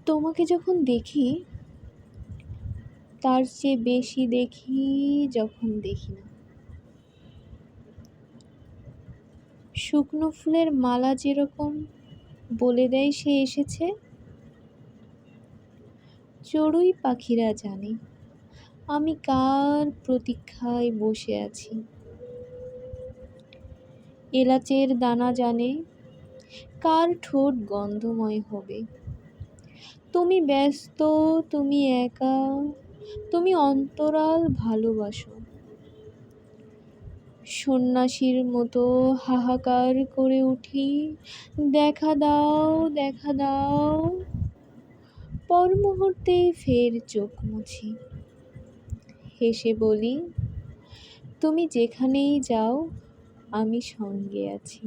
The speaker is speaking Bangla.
তোমাকে যখন দেখি তার চেয়ে বেশি দেখি যখন দেখি না। শুকনো ফুলের মালা যেরকম বলে দেয় সে এসেছে, চড়ুই পাখিরা জানে আমি কার প্রতীক্ষায় বসে আছি। এলাচের দানা জানে কার ঠোঁট গন্ধময় হবে। তুমি ব্যস্ত, তুমি একা, তুমি অন্তরাল ভালোবাসো। সন্ন্যাসীর মতো হাহাকার করে উঠি, দেখা দাও, দেখা দাও। পর মুহূর্তেই ফের চোখ মুছি, হেসে বলি তুমি যেখানেই যাও আমি সঙ্গে আছি।